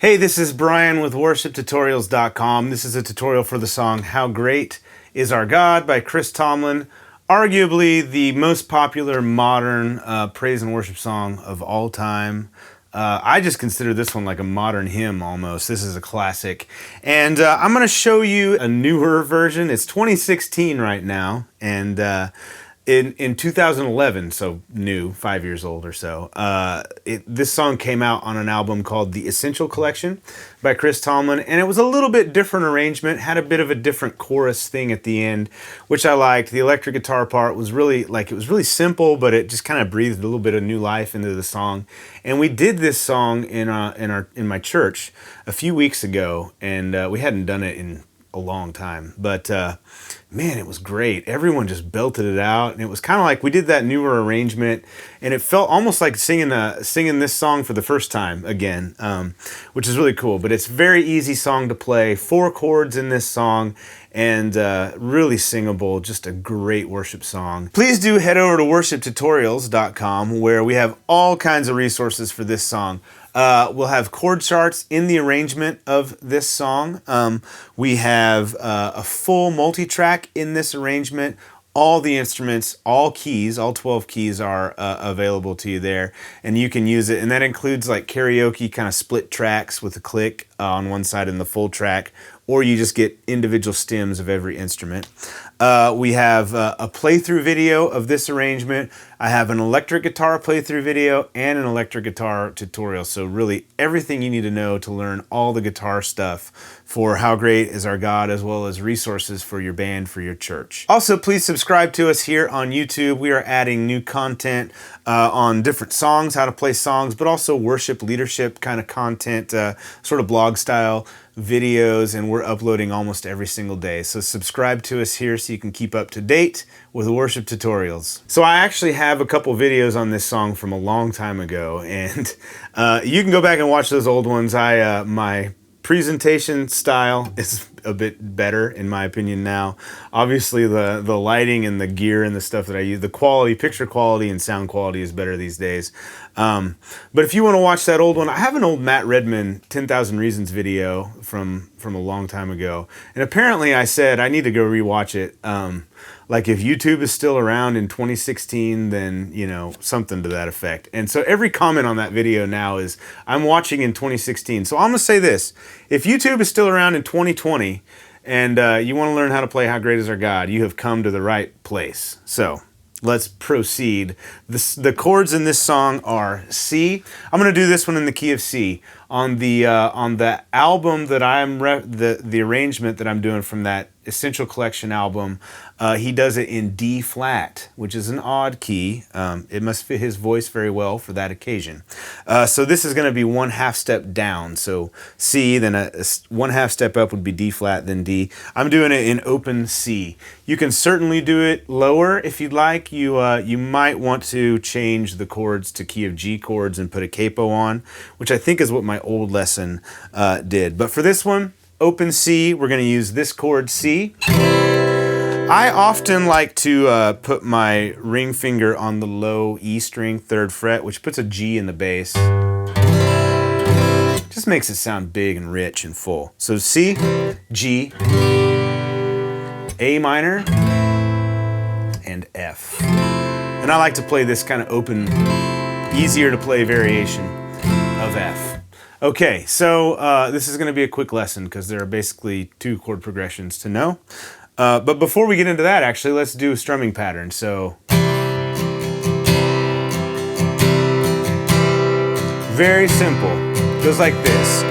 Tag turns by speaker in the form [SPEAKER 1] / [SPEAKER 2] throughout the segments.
[SPEAKER 1] Hey, this is Brian with worshiptutorials.com. This is a tutorial for the song How Great Is Our God by Chris Tomlin, arguably the most popular modern praise and worship song of all time. I just consider this one like a modern hymn almost. This is a classic. And I'm going to show you a newer version. It's 2016 right now. And in 2011, so new, 5 years old or so, this song came out on an album called The Essential Collection by Chris Tomlin, and it was a little bit different arrangement, had a bit of a different chorus thing at the end, which I liked. The electric guitar part was really, it was really simple, but it just kind of breathed a little bit of new life into the song. And we did this song in my church a few weeks ago, and we hadn't done it in a long time, but man, it was great. Everyone just belted it out, and it was kind of like we did that newer arrangement, and it felt almost like singing this song for the first time again, which is really cool. But it's a very easy song to play, 4 chords in this song, and really singable, just a great worship song. Please do head over to worshiptutorials.com, where we have all kinds of resources for this song. We'll have chord charts in the arrangement of this song. We have a full multi-track in this arrangement. All the instruments, all keys, all 12 keys are available to you there, and you can use it. And that includes like karaoke kind of split tracks with a click on one side and the full track, or you just get individual stems of every instrument. We have a playthrough video of this arrangement. I have an electric guitar playthrough video and an electric guitar tutorial. So really everything you need to know to learn all the guitar stuff for How Great Is Our God, as well as resources for your band, for your church. Also, please subscribe to us here on YouTube. We are adding new content on different songs, how to play songs, but also worship leadership kind of content, sort of blog style videos, and we're uploading almost every single day. So subscribe to us here so you can keep up to date with worship tutorials. So I actually have a couple videos on this song from a long time ago, and you can go back and watch those old ones. My presentation style is a bit better in my opinion now. Obviously the lighting and the gear and the stuff that I use, the quality, picture quality and sound quality is better these days. But if you want to watch that old one, I have an old Matt Redman 10,000 Reasons video from a long time ago. And apparently I said I need to go rewatch it. Like if YouTube is still around in 2016, then, you know, something to that effect. And so every comment on that video now is, I'm watching in 2016. So I'm going to say this. If YouTube is still around in 2020 and you want to learn how to play How Great Is Our God, you have come to the right place. So let's proceed. The chords in this song are C. I'm going to do this one in the key of C. On the album that the arrangement that I'm doing from that Essential Collection album, he does it in D flat, which is an odd key. It must fit his voice very well for that occasion. So this is going to be 1/2 step down. So C, then a 1/2 step up would be D flat, then D. I'm doing it in open C. You can certainly do it lower if you'd like. You might want to change the chords to key of G chords and put a capo on, which I think is what my old lesson did. But for this one, open C, we're going to use this chord C. I often like to put my ring finger on the low E string, 3rd fret, which puts a G in the bass. Just makes it sound big and rich and full. So C, G, A minor, and F. And I like to play this kind of open, easier to play variation of F. Okay, so this is going to be a quick lesson because there are basically 2 chord progressions to know. But before we get into that, actually, let's do a strumming pattern. So, very simple. Goes like this.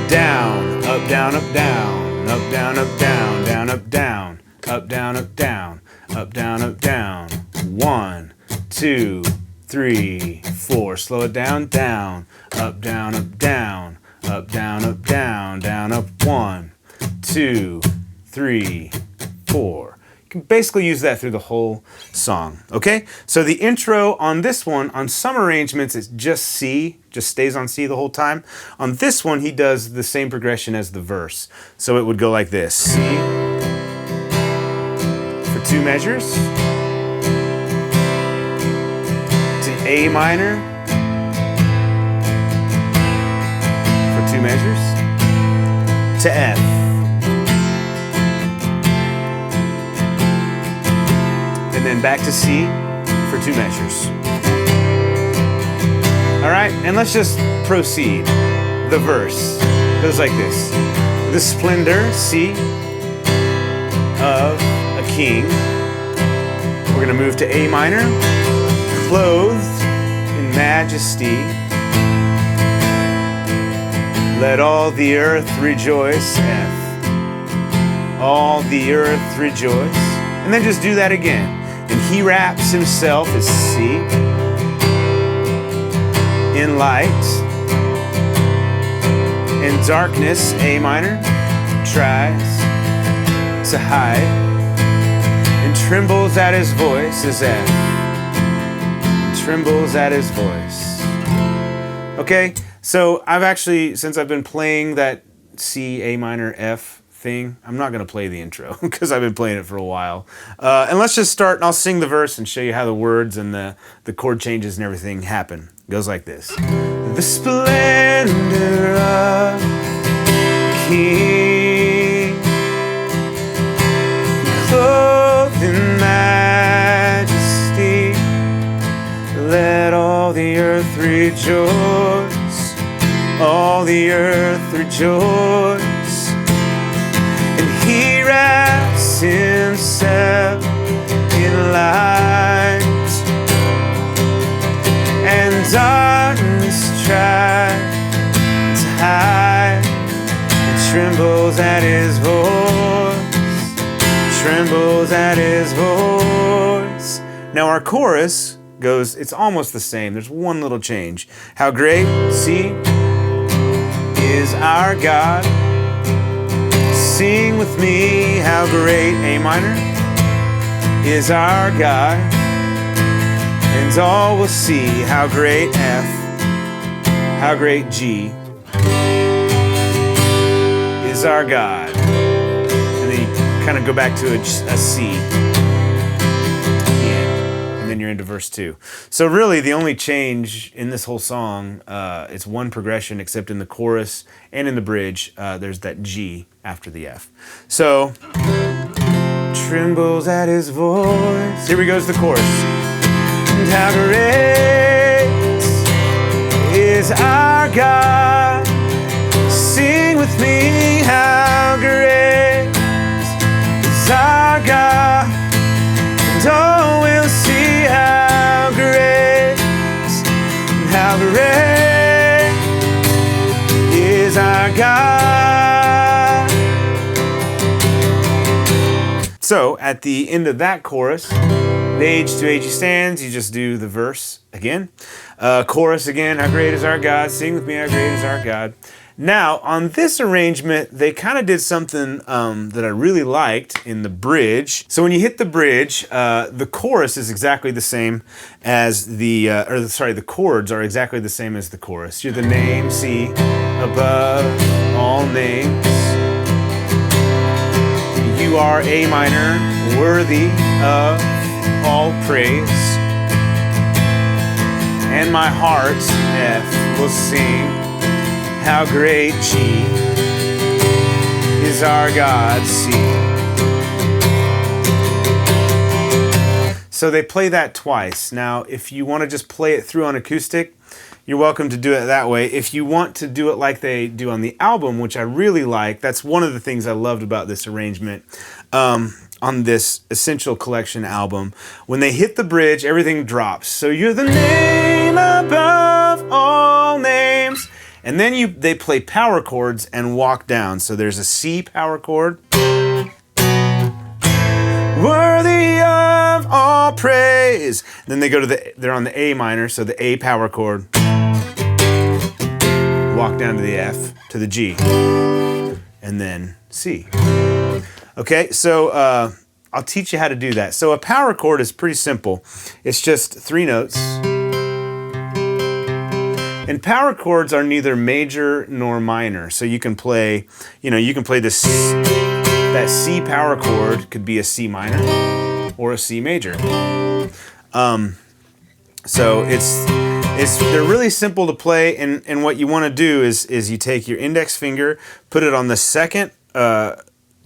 [SPEAKER 1] Down, up, down, up, down, up, down, up, down, down, up, down, up, down, up, down, up, down, up, down. 1, 2, 3, 4. Slow it down, down, up, down, up, down, up, down, up, down, down, up. 1, 2, 3, 4. You can basically use that through the whole song, okay? So the intro on this one, on some arrangements, it's just C, just stays on C the whole time. On this one, he does the same progression as the verse. So it would go like this. C for 2 measures, to A minor for 2 measures, to F. And then back to C for 2 measures. All right, and let's just proceed. The verse goes like this. The splendor, C, of a king. We're gonna move to A minor. Clothed in majesty. Let all the earth rejoice, F. All the earth rejoice. And then just do that again. And he wraps himself as C in light. In darkness, A minor tries to hide and trembles at his voice as F. Trembles at his voice. Okay, so I've actually, since I've been playing that C, A minor, F thing, I'm not going to play the intro because I've been playing it for a while. And let's just start, and I'll sing the verse and show you how the words and the chord changes and everything happen. It goes like this. The splendor of King, clothed in majesty, let all the earth rejoice, all the earth rejoice. And he wraps himself in light, and darkness tries to hide, and trembles at his voice, trembles at his voice. Now our chorus goes, it's almost the same. There's one little change. How great, C, is our God. Sing with me, how great, A minor, is our God. And all will see how great F, how great G is our God. And then you kind of go back to a C. And then you're into verse 2. So really the only change in this whole song, it's one progression, except in the chorus and in the bridge, there's that G after the F. So, trembles at his voice. Here we goes the chorus. And how great is our God. Sing with me, how great is our God. And oh, we'll see how great is our God. So, at the end of that chorus, the age to age he stands, you just do the verse again. Chorus again, how great is our God. Sing with me, how great is our God. Now, on this arrangement, they kind of did something that I really liked in the bridge. So when you hit the bridge, the chorus is exactly the same as the chords are exactly the same as the chorus. You're the name, C, above all names. You are, A minor, worthy of all praise. And my heart, F, will sing, how great G is our God, C. So they play that twice. Now, if you want to just play it through on acoustic, you're welcome to do it that way. If you want to do it like they do on the album, which I really like, that's one of the things I loved about this arrangement on this Essential Collection album. When they hit the bridge, everything drops. So you're the name above all names. And then they play power chords and walk down. So there's a C power chord. Worthy of all praise. Then they go to they're on the A minor, so the A power chord. Walk down to the F, to the G. And then C. Okay, so I'll teach you how to do that. So a power chord is pretty simple. It's just 3 notes. And power chords are neither major nor minor. So you can play, this, that C power chord could be a C minor or a C major. So it's They're really simple to play, and what you want to do is you take your index finger, put it on the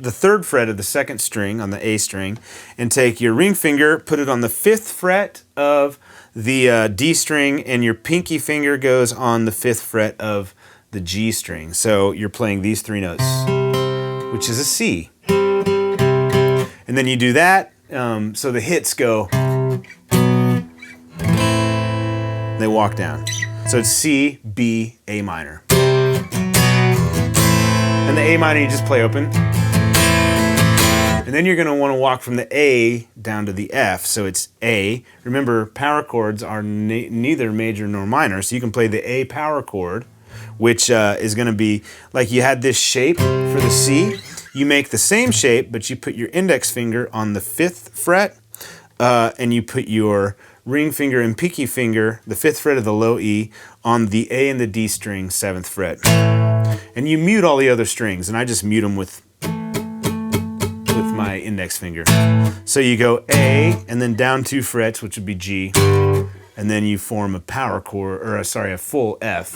[SPEAKER 1] third fret of the second string on the A string, and take your ring finger, put it on the 5th fret of the D string, and your pinky finger goes on the 5th fret of the G string. So you're playing these 3 notes, which is a C. And then you do that, so the hits go, they walk down. So it's C, B, A minor. And the A minor you just play open. And then you're going to want to walk from the A down to the F. So it's A. Remember, power chords are neither major nor minor, so you can play the A power chord, which is going to be like you had this shape for the C. You make the same shape, but you put your index finger on the 5th fret, and you put your ring finger and pinky finger, the 5th fret of the low E, on the A and the D string, 7th fret. And you mute all the other strings, and I just mute them with my index finger. So you go A, and then down 2 frets, which would be G, and then you form a power chord, or a full F.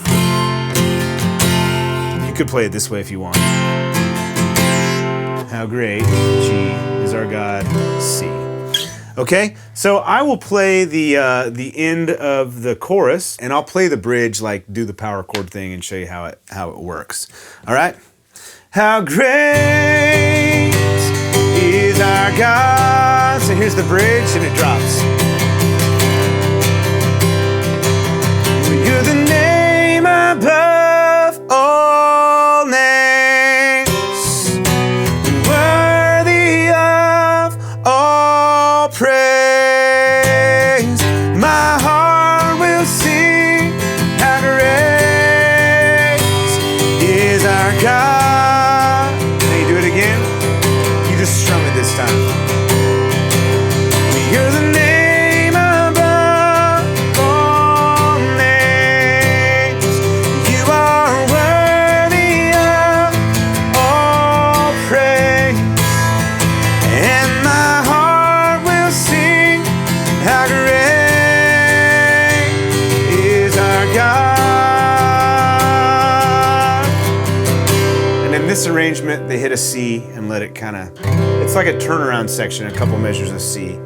[SPEAKER 1] You could play it this way if you want. How great, G is our God, C. Okay, so I will play the end of the chorus, and I'll play the bridge, like do the power chord thing, and show you how it works. All right. How great is our God. So here's the bridge, and it drops. You're the name above all names, worthy of all praise. My heart will sing, how great is our God. Can you do it again? You just strum it this time. You're the name above all names. You are worthy of all praise. And my heart will sing, how great is our God. And in this arrangement, they hit a C and let it kind of, it's like a turnaround section, a couple measures of C.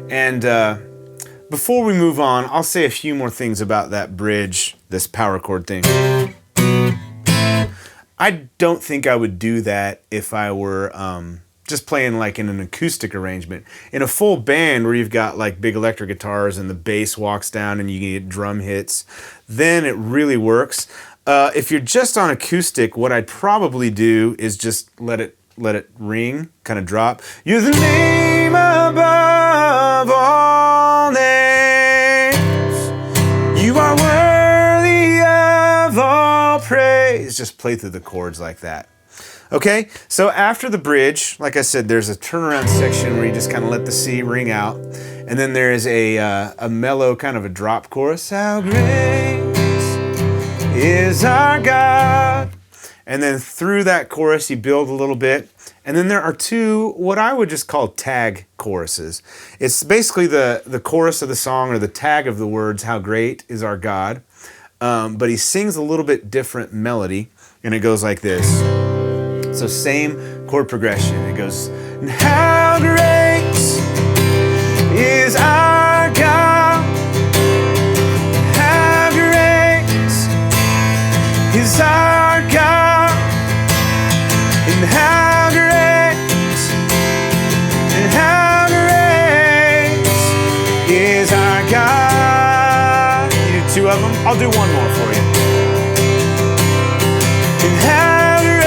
[SPEAKER 1] And before we move on, I'll say a few more things about that bridge, this power chord thing. I don't think I would do that if I were just playing like in an acoustic arrangement. In a full band where you've got like big electric guitars and the bass walks down and you get drum hits, then it really works. If you're just on acoustic, what I'd probably do is just let it ring, kind of drop. You're the name above all names. You are worthy of all praise. Just play through the chords like that. Okay, so after the bridge, like I said, there's a turnaround section where you just kind of let the C ring out. And then there is a mellow kind of a drop chorus. How great is our God. And then through that chorus, you build a little bit. And then there are 2, what I would just call tag choruses. It's basically the chorus of the song or the tag of the words, how great is our God. But he sings a little bit different melody, and it goes like this. So same chord progression. It goes, how great is our God. How great is our God. And how great is our God. You do 2 of them? I'll do 1 more for you. And how great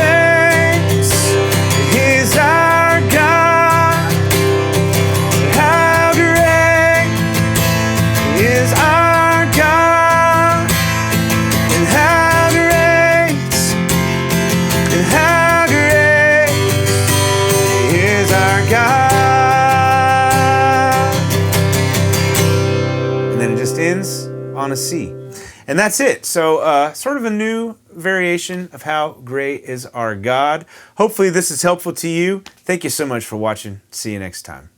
[SPEAKER 1] is our God. How great is our God. And how great is our God. And then it just ends on a C. And that's it. So sort of a new variation of how great is our God. Hopefully this is helpful to you. Thank you so much for watching. See you next time.